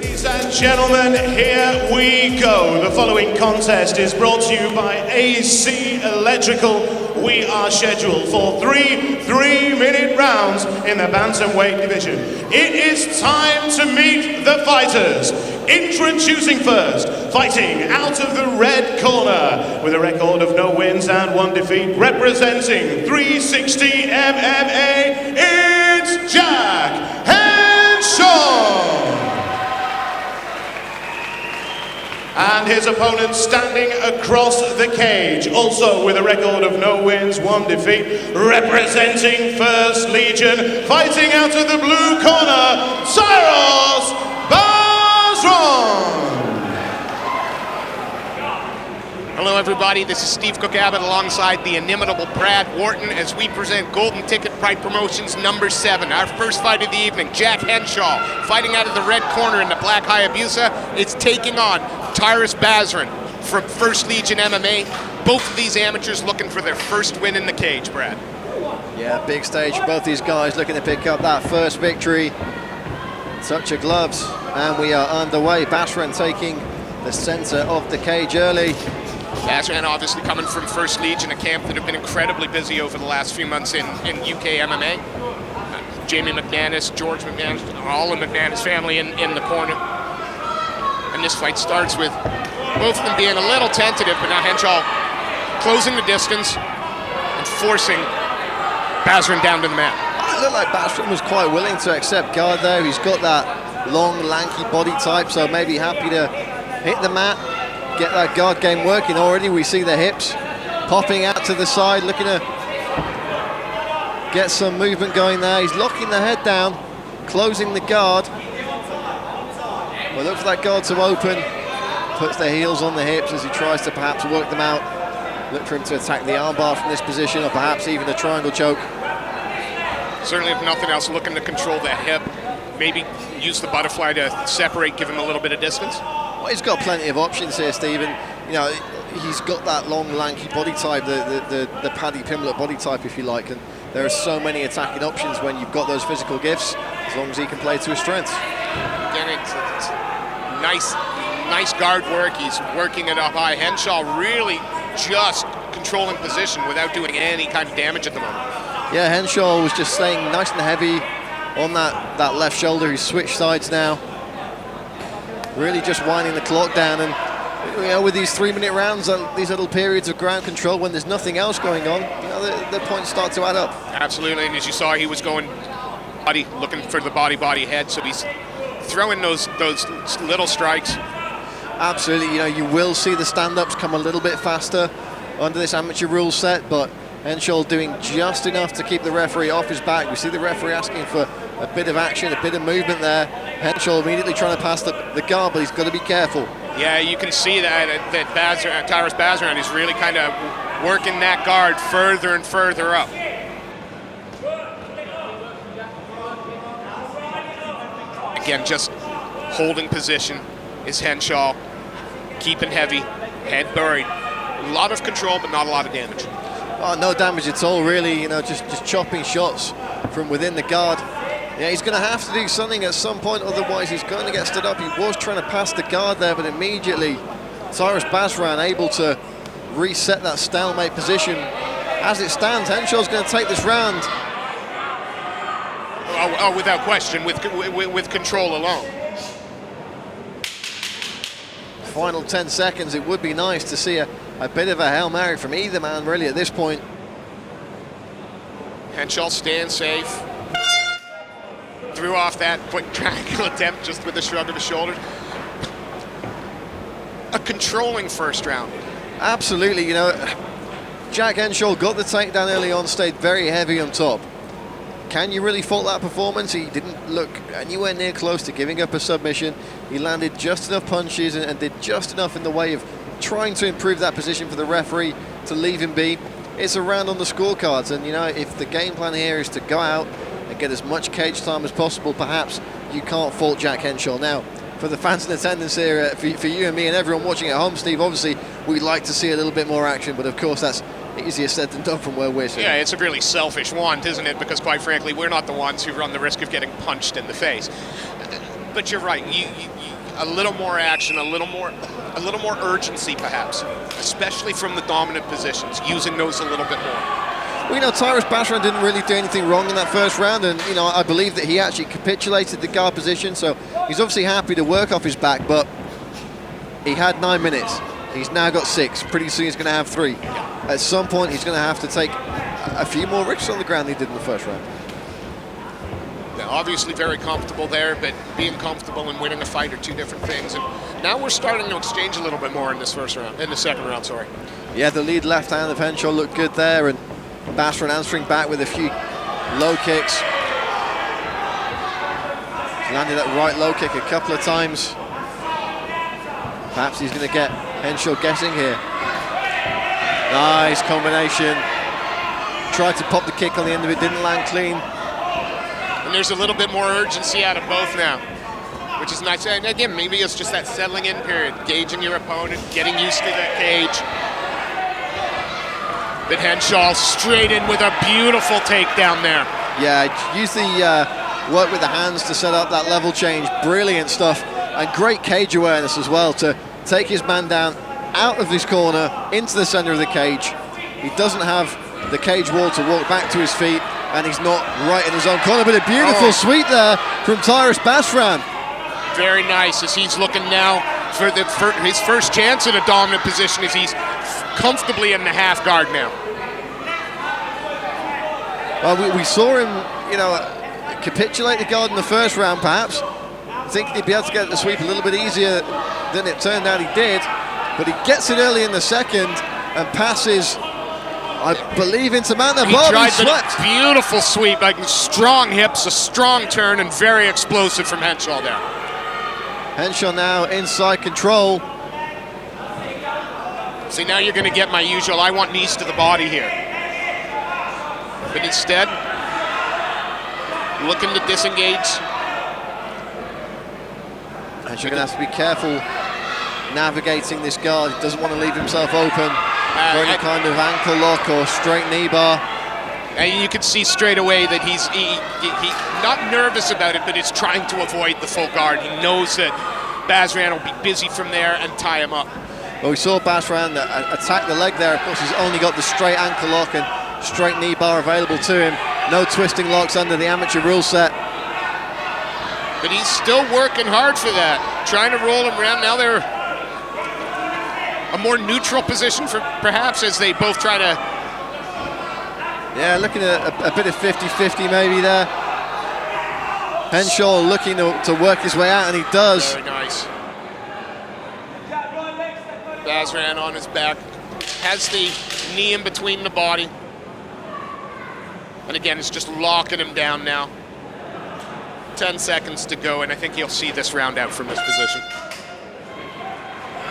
Ladies and gentlemen, here we go. The following contest is brought to you by AC Electrical. We are scheduled for three-minute rounds in the bantamweight division. It is time to meet the fighters. Introducing first, fighting out of the red corner with a record of no wins and 1 defeat, representing 360 MMA, it's Jack Henshall. And his opponent standing across the cage, also with a record of no wins, 1 defeat, representing 1st Legion, fighting out of the blue corner, Tyros, Basran. Hello everybody, this is Steve Cook-Abbott alongside the inimitable Brad Wharton as we present Golden Ticket Fight Promotions number 7. Our first fight of the evening, Jack Henshall, fighting out of the red corner in the black Hayabusa. It's taking on Tyros Basran from 1st Legion MMA. Both of these amateurs looking for their first win in the cage, Brad. Yeah, big stage for both these guys looking to pick up that first victory. Touch of gloves, and we are underway. Basran taking the center of the cage early. Basran obviously coming from 1st Legion, a camp that have been incredibly busy over the last few months in UK MMA. Jamie McManus, George McManus, all of McManus family in the corner. And this fight starts with both of them being a little tentative, but now Henshall closing the distance and forcing Basran down to the mat. It looked like Basran was quite willing to accept guard there. He's got that long, lanky body type, so maybe happy to hit the mat, get that guard game working already. We see the hips popping out to the side, looking to get some movement going there. He's locking the head down, closing the guard. Well, look for that guard to open, puts the heels on the hips as he tries to perhaps work them out. Look for him to attack the armbar from this position, or perhaps even a triangle choke. Certainly, if nothing else, looking to control that hip. Maybe use the butterfly to separate, give him a little bit of distance. Well, he's got plenty of options here, Stephen. You know, he's got that long, lanky body type, the Paddy Pimblett body type, if you like, and there are so many attacking options when you've got those physical gifts, as long as he can play to his strengths. Again, it's nice guard work. He's working it up high. Henshall really just controlling position without doing any kind of damage at the moment. Yeah, Henshall was just staying nice and heavy on that left shoulder. He's switched sides now. Really just winding the clock down, and you know, with these 3-minute rounds, these little periods of ground control when there's nothing else going on, you know, the points start to add up. Absolutely, and as you saw, he was going body, looking for the body head, so he's throwing those little strikes. Absolutely, you know, you will see the stand-ups come a little bit faster under this amateur rule set, but Henshall doing just enough to keep the referee off his back. We see the referee asking for a bit of action, a bit of movement there. Henshall immediately trying to pass the guard, but he's got to be careful. Yeah, you can see that Tyros Basran is really kind of working that guard further and further up. Again, just holding position is Henshall, keeping heavy, head buried. A lot of control, but not a lot of damage. Oh, no damage at all, really. You know, just chopping shots from within the guard. Yeah, he's going to have to do something at some point, otherwise he's going to get stood up. He was trying to pass the guard there, but immediately Tyros Basran able to reset that stalemate position. As it stands, Henshall's going to take this round. Oh, without question, with control alone. Final 10 seconds, it would be nice to see a bit of a Hail Mary from either man, really, at this point. Henshall staying safe. Threw off that quick triangle attempt just with a shrug of his shoulders. A controlling first round. Absolutely, you know, Jack Henshall got the takedown early on, stayed very heavy on top. Can you really fault that performance? He didn't look anywhere near close to giving up a submission. He landed just enough punches and did just enough in the way of trying to improve that position for the referee to leave him be. It's a round on the scorecards, and you know, if the game plan here is to go out and get as much cage time as possible, perhaps you can't fault Jack Henshall. Now, for the fans in attendance here, for you and me and everyone watching at home, Steve, obviously we'd like to see a little bit more action, but of course that's easier said than done from where we're sitting. Yeah, it's a really selfish want, isn't it? Because quite frankly, we're not the ones who run the risk of getting punched in the face. But you're right, a little more action, a little more urgency perhaps, especially from the dominant positions, using those a little bit more. Well, you know, Tyros Basran didn't really do anything wrong in that first round, and, you know, I believe that he actually capitulated the guard position, so he's obviously happy to work off his back, but he had 9 minutes. He's now got 6. Pretty soon he's going to have 3. At some point, he's going to have to take a few more risks on the ground than he did in the first round. Yeah, obviously very comfortable there, but being comfortable and winning a fight are two different things. And now we're starting to exchange a little bit more in this second round, sorry. Yeah, the lead left hand of Henshall looked good there, and Basran answering back with a few low kicks. He's landed that right low kick a couple of times. Perhaps he's going to get Henshall guessing here. Nice combination. Tried to pop the kick on the end of it, didn't land clean. And there's a little bit more urgency out of both now, which is nice. And again, maybe it's just that settling in period, gauging your opponent, getting used to that cage. But Henshall straight in with a beautiful takedown there. Yeah, use the work with the hands to set up that level change. Brilliant stuff. And great cage awareness as well to take his man down out of this corner into the center of the cage. He doesn't have the cage wall to walk back to his feet, and he's not right in his own corner, but a beautiful sweep there from Tyros Basran. Very nice, as he's looking now for his first chance at a dominant position, as he's comfortably in the half guard now. Well, we saw him, you know, capitulate the guard in the first round, perhaps. Thinking he'd be able to get the sweep a little bit easier than it turned out he did, but he gets it early in the second and passes, I believe, into man. He tried the beautiful sweep, like strong hips, a strong turn, and very explosive from Henshall there. Henshall now inside control. See, now you're going to get my usual, I want knees to the body here. But instead, looking to disengage. And you're going to have to be careful navigating this guard. He doesn't want to leave himself open for any kind of ankle lock or straight knee bar. And you can see straight away that he's not nervous about it, but he's trying to avoid the full guard. He knows that Basran will be busy from there and tie him up. Well, we saw Basran attack the leg there. Of course, he's only got the straight ankle lock and straight knee bar available to him. No twisting locks under the amateur rule set. But he's still working hard for that, trying to roll him around. Now they're a more neutral position for perhaps as they both try to... Yeah, looking at a bit of 50-50 maybe there. Henshall looking to work his way out, and he does. Very nice. Basran on his back, has the knee in between the body. And again, it's just locking him down now. 10 seconds to go, and I think he'll see this round out from this position.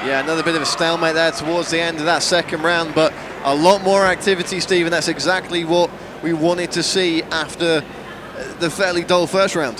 Yeah, another bit of a stalemate there towards the end of that second round, but a lot more activity, Stephen. That's exactly what we wanted to see after the fairly dull first round.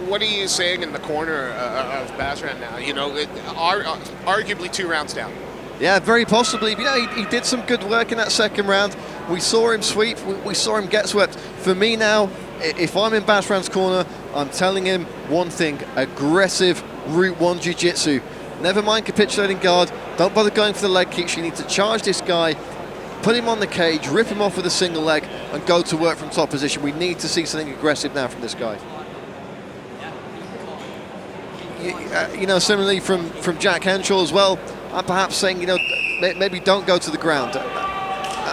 What are you saying in the corner of Basran now? You know, arguably 2 rounds down. Yeah, very possibly. You know, he did some good work in that second round. We saw him sweep, we saw him get swept. For me now, if I'm in Basran's corner, I'm telling him one thing: aggressive Route 1 jiu-jitsu. Never mind capitulating guard, don't bother going for the leg kicks. You need to charge this guy, put him on the cage, rip him off with a single leg, and go to work from top position. We need to see something aggressive now from this guy. You know, similarly from Jack Henshall as well, I'm perhaps saying, you know, maybe don't go to the ground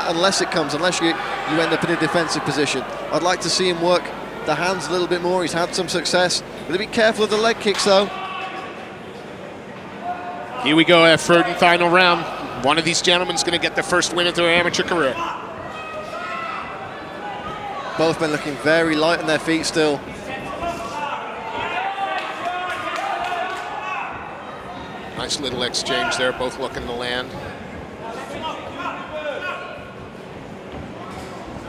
unless you end up in a defensive position. I'd like to see him work the hands a little bit more. He's had some success. But be careful of the leg kicks, though. Here we go, our third and final round. One of these gentlemen's going to get their first win of their amateur career. Both men looking very light on their feet still. Nice little exchange there, both looking to land.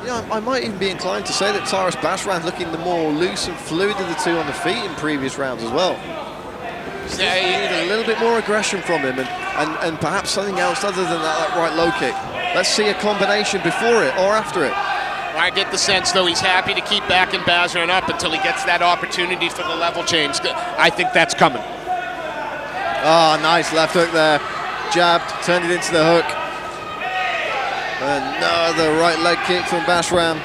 Yeah, I might even be inclined to say that Tyros Basran looking the more loose and fluid of the two on the feet in previous rounds as well. Yeah, you need a little bit more aggression from him and perhaps something else other than that right low kick. Let's see a combination before it or after it. I get the sense, though, he's happy to keep backing Basran up until he gets that opportunity for the level change. I think that's coming. Oh, nice left hook there. Jabbed, turned it into the hook. Another right leg kick from Basran.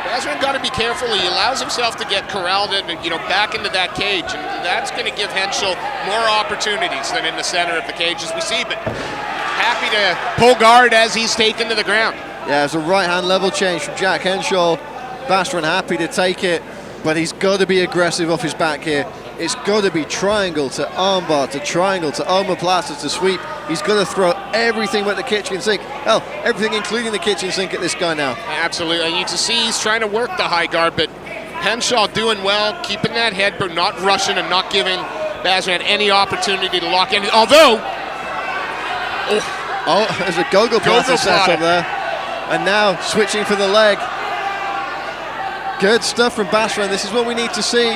Basran got to be careful. He allows himself to get corralled in, back into that cage, and that's going to give Henshall more opportunities than in the center of the cage, as we see. But happy to pull guard as he's taken to the ground. Yeah, it's a right-hand level change from Jack Henshall. Basran happy to take it, but he's got to be aggressive off his back here. It's got to be triangle to armbar to triangle to omoplata to sweep. He's got to throw everything but the kitchen sink. Hell, everything including the kitchen sink at this guy now. Absolutely. You can see he's trying to work the high guard, but Henshall doing well, keeping that head, but not rushing and not giving Basran any opportunity to lock in. Although... Oh, there's a gogoplata set up there. And now switching for the leg. Good stuff from Basran. This is what we need to see.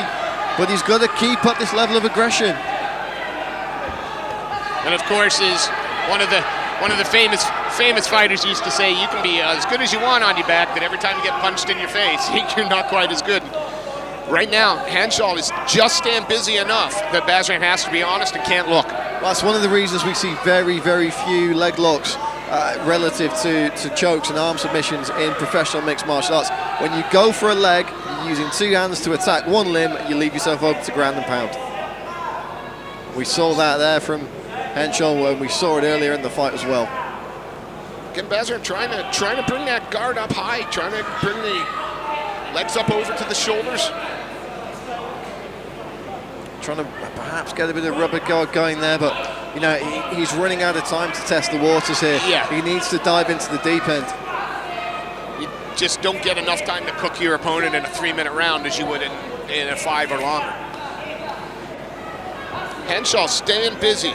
But he's got to keep up this level of aggression. And of course, is one of the famous fighters used to say, you can be as good as you want on your back, but every time you get punched in your face, you're not quite as good. Right now, Henshall is just staying busy enough that Basran has to be honest and can't look. Well, that's one of the reasons we see very, very few leg locks relative to chokes and arm submissions in professional mixed martial arts. When you go for a leg, you're using two hands to attack one limb, you leave yourself open to ground and pound. We saw that there from Henshall when we saw it earlier in the fight as well. Again, Basran trying to bring that guard up high, trying to bring the legs up over to the shoulders. Trying to perhaps get a bit of rubber guard going there, but he's running out of time to test the waters here. Yeah. He needs to dive into the deep end. You just don't get enough time to cook your opponent in a 3-minute round as you would in a 5 or longer. Henshall staying busy.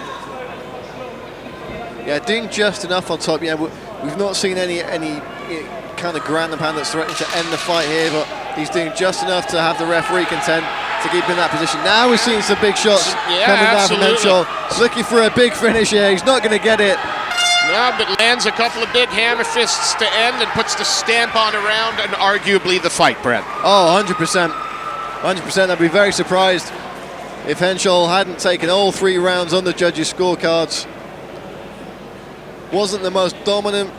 Yeah, doing just enough on top. Yeah, we've not seen any kind of ground and pound that's threatening to end the fight here, but he's doing just enough to have the referee content to keep in that position. Now we're seeing some big shots coming down from Henshall. Looking for a big finish here. He's not going to get it. No, but lands a couple of big hammer fists to end and puts the stamp on a round and arguably the fight, Brett. Oh, 100%. 100%. I'd be very surprised if Henshall hadn't taken all 3 rounds on the judges' scorecards. Wasn't the most dominant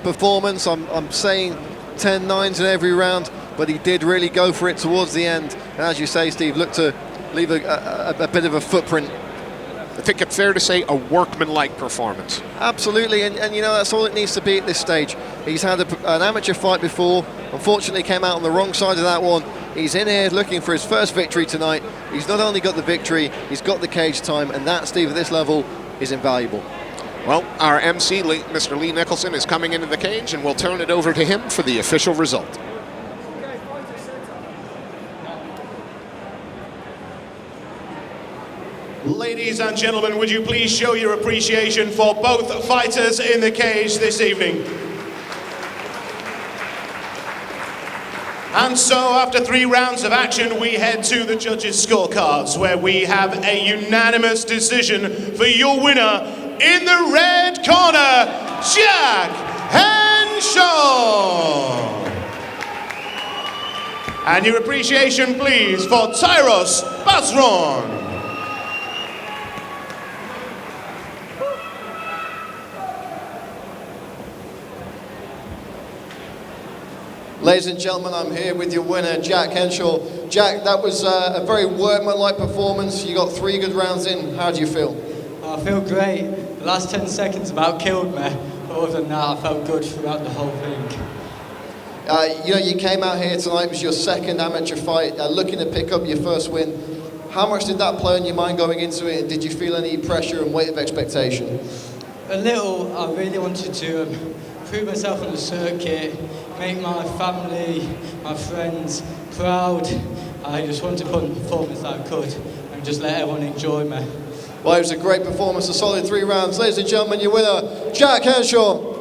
performance. I'm saying 10-9s in every round, but he did really go for it towards the end. And as you say, Steve, looked to leave a bit of a footprint. I think it's fair to say a workmanlike performance. Absolutely, and that's all it needs to be at this stage. He's had an amateur fight before, unfortunately came out on the wrong side of that one. He's in here looking for his first victory tonight. He's not only got the victory, he's got the cage time, and that, Steve, at this level is invaluable. Well, our MC, Mr. Lee Nicholson, is coming into the cage, and we'll turn it over to him for the official result. Ladies and gentlemen, would you please show your appreciation for both fighters in the cage this evening? And so, after 3 rounds of action, we head to the judges' scorecards, where we have a unanimous decision for your winner in the red corner, Jack Henshall. And your appreciation, please, for Tyros Basran. Ladies and gentlemen, I'm here with your winner, Jack Henshall. Jack, that was a very workmanlike performance. You got 3 good rounds in. How do you feel? I feel great. The last 10 seconds about killed me. But other than that, I felt good throughout the whole thing. You came out here tonight, it was your second amateur fight, looking to pick up your first win. How much did that play on your mind going into it, and did you feel any pressure and weight of expectation? A little. I really wanted to prove myself on the circuit, make my family, my friends proud. I just wanted to put in the performance that I could and just let everyone enjoy me. Well, it was a great performance, a solid 3 rounds. Ladies and gentlemen, your winner, Jack Henshall.